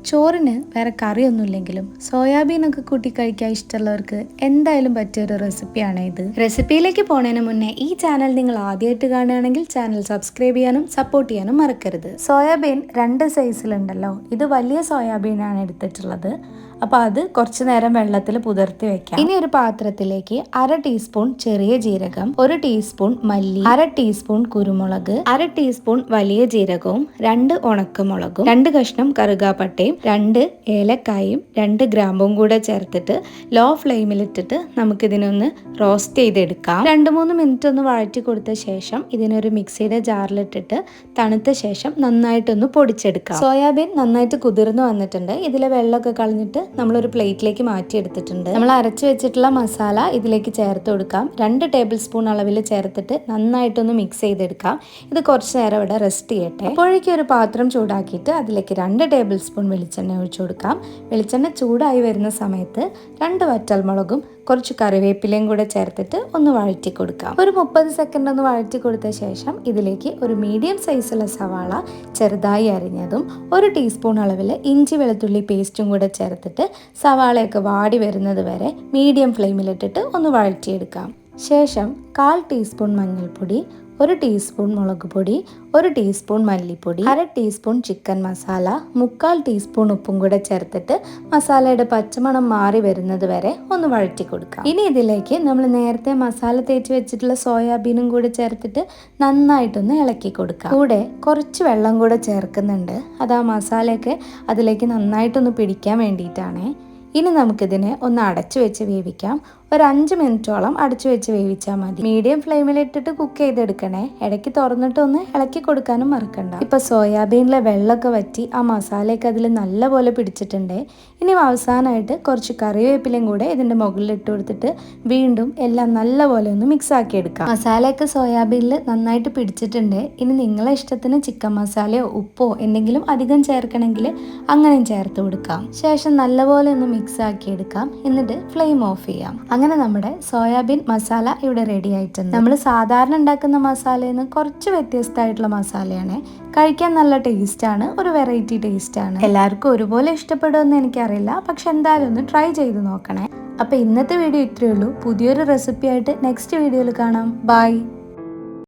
ചോറിന് വേറെ കറിയൊന്നുമില്ലെങ്കിലും സോയാബീനൊക്കെ കൂട്ടി കഴിക്കാൻ ഇഷ്ടമുള്ളവർക്ക് എന്തായാലും പറ്റിയൊരു റെസിപ്പിയാണ് ഇത്. റെസിപ്പിയിലേക്ക് പോണതിന് മുന്നേ ഈ ചാനൽ നിങ്ങൾ ആദ്യമായിട്ട് കാണുകയാണെങ്കിൽ ചാനൽ സബ്സ്ക്രൈബ് ചെയ്യാനും സപ്പോർട്ട് ചെയ്യാനും മറക്കരുത്. സോയാബീൻ 2 സൈസിലുണ്ടല്ലോ, ഇത് വലിയ സോയാബീനാണ് എടുത്തിട്ടുള്ളത്. അപ്പോൾ അത് കുറച്ച് നേരം വെള്ളത്തിൽ കുതിർത്തി വെക്കാം. ഇനി ഒരു പാത്രത്തിലേക്ക് 1/2 ടീസ്പൂൺ ചെറിയ ജീരകം, 1 ടീസ്പൂൺ മല്ലി, 1/2 ടീസ്പൂൺ കുരുമുളക്, 1/2 ടീസ്പൂൺ വലിയ ജീരകവും 2 ഉണക്കമുളകും, 2 കഷ്ണം കറുകാപ്പട്ടയും 2 ഏലക്കായും 2 ഗ്രാമ്പും കൂടെ ചേർത്തിട്ട് ലോ ഫ്ലെയിമിലിട്ടിട്ട് നമുക്കിതിനൊന്ന് റോസ്റ്റ് ചെയ്തെടുക്കാം. 2-3 മിനിറ്റ് ഒന്ന് വഴറ്റി കൊടുത്ത ശേഷം ഇതിനൊരു മിക്സിയുടെ ജാറിലിട്ടിട്ട് തണുത്ത ശേഷം നന്നായിട്ടൊന്ന് പൊടിച്ചെടുക്കാം. സോയാബീൻ നന്നായിട്ട് കുതിർന്ന് വന്നിട്ടുണ്ട്. ഇതിലെ വെള്ളമൊക്കെ കളഞ്ഞിട്ട് നമ്മളൊരു പ്ലേറ്റിലേക്ക് മാറ്റിയെടുത്തിട്ടുണ്ട്. നമ്മൾ അരച്ചു വെച്ചിട്ടുള്ള മസാല ഇതിലേക്ക് ചേർത്ത് കൊടുക്കാം. 2 ടേബിൾ സ്പൂൺ അളവിൽ ചേർത്തിട്ട് നന്നായിട്ടൊന്ന് മിക്സ് ചെയ്തെടുക്കാം. ഇത് കുറച്ച് നേരം ഇവിടെ റെസ്റ്റ് ചെയ്യട്ടെ. അപ്പോഴേക്കും ഒരു പാത്രം ചൂടാക്കിയിട്ട് അതിലേക്ക് 2 ടേബിൾ സ്പൂൺ വെളിച്ചെണ്ണ ഒഴിച്ചു കൊടുക്കാം. വെളിച്ചെണ്ണ ചൂടായി വരുന്ന സമയത്ത് 2 വറ്റൽമുളകും കുറച്ച് കറിവേപ്പിലയും കൂടെ ചേർത്തിട്ട് ഒന്ന് വഴറ്റി കൊടുക്കാം. ഒരു 30 സെക്കൻഡ് ഒന്ന് വഴറ്റി കൊടുത്ത ശേഷം ഇതിലേക്ക് ഒരു മീഡിയം സൈസുള്ള സവാള ചെറുതായി അരിഞ്ഞതും 1 ടീസ്പൂൺ അളവിൽ ഇഞ്ചി വെളുത്തുള്ളി പേസ്റ്റും കൂടെ ചേർത്തിട്ട് സവാളയൊക്കെ വാടി വരുന്നത് വരെ മീഡിയം ഫ്ലെയിമിലിട്ടിട്ട് ഒന്ന് വഴറ്റിയെടുക്കാം. ശേഷം 1/4 ടീസ്പൂൺ മഞ്ഞൾപ്പൊടി, 1 ടീസ്പൂൺ മുളക് പൊടി, 1 ടീസ്പൂൺ മല്ലിപ്പൊടി, 1/2 ടീസ്പൂൺ ചിക്കൻ മസാല, 3/4 ടീസ്പൂൺ ഉപ്പും കൂടെ ചേർത്തിട്ട് മസാലയുടെ പച്ചമണം മാറി വരുന്നത് വരെ ഒന്ന് വഴറ്റി കൊടുക്കാം. ഇനി ഇതിലേക്ക് നമ്മൾ നേരത്തെ മസാല തേച്ച് വെച്ചിട്ടുള്ള സോയാബീനും കൂടെ ചേർത്തിട്ട് നന്നായിട്ടൊന്ന് ഇളക്കി കൊടുക്കാം. കൂടെ കുറച്ച് വെള്ളം കൂടെ ചേർക്കുന്നുണ്ട്. അത് ആ മസാലയൊക്കെ അതിലേക്ക് നന്നായിട്ടൊന്ന് പിടിക്കാൻ വേണ്ടിയിട്ടാണ്. ഇനി നമുക്കിതിനെ ഒന്ന് അടച്ചു വെച്ച് വേവിക്കാം. ഒരു 5 മിനിറ്റോളം അടച്ചു വെച്ച് വേവിച്ചാൽ മതി. മീഡിയം ഫ്ലെയിമിലിട്ടിട്ട് കുക്ക് ചെയ്തെടുക്കണേ. ഇടയ്ക്ക് തുറന്നിട്ട് ഒന്ന് ഇളക്കി കൊടുക്കാനും മറക്കണ്ട. ഇപ്പൊ സോയാബീനിലെ വെള്ളമൊക്കെ വറ്റി ആ മസാലയൊക്കെ അതിൽ നല്ലപോലെ പിടിച്ചിട്ടുണ്ട്. ഇനി അവസാനമായിട്ട് കുറച്ച് കറിവേപ്പിലയും കൂടെ ഇതിന്റെ മുകളിൽ ഇട്ട് കൊടുത്തിട്ട് വീണ്ടും എല്ലാം നല്ലപോലെ ഒന്ന് മിക്സ് ആക്കി എടുക്കാം. മസാലയൊക്കെ സോയാബീനിൽ നന്നായിട്ട് പിടിച്ചിട്ടുണ്ട്. ഇനി നിങ്ങളെ ഇഷ്ടത്തിന് ചിക്കൻ മസാലയോ ഉപ്പോ എന്തെങ്കിലും അധികം ചേർക്കണമെങ്കിൽ അങ്ങനെയും ചേർത്ത് കൊടുക്കാം. ശേഷം നല്ലപോലെ ഒന്ന് മിക്സ് ആക്കി എടുക്കാം. എന്നിട്ട് ഫ്ലെയിം ഓഫ് ചെയ്യാം. അങ്ങനെ നമ്മുടെ സോയാബീൻ മസാല ഇവിടെ റെഡി ആയിട്ടുണ്ട്. നമ്മൾ സാധാരണ ഉണ്ടാക്കുന്ന മസാലയിൽ നിന്ന് കുറച്ച് വ്യത്യസ്തമായിട്ടുള്ള മസാലയാണ്. കഴിക്കാൻ നല്ല ടേസ്റ്റാണ്, ഒരു വെറൈറ്റി ടേസ്റ്റാണ്. എല്ലാവർക്കും ഒരുപോലെ ഇഷ്ടപ്പെടുമെന്ന് എനിക്കറിയില്ല, പക്ഷെ എന്തായാലും ഒന്ന് ട്രൈ ചെയ്ത് നോക്കണേ. അപ്പോൾ ഇന്നത്തെ വീഡിയോ ഇത്രയേ ഉള്ളൂ. പുതിയൊരു റെസിപ്പി ആയിട്ട് നെക്സ്റ്റ് വീഡിയോയിൽ കാണാം. ബൈ.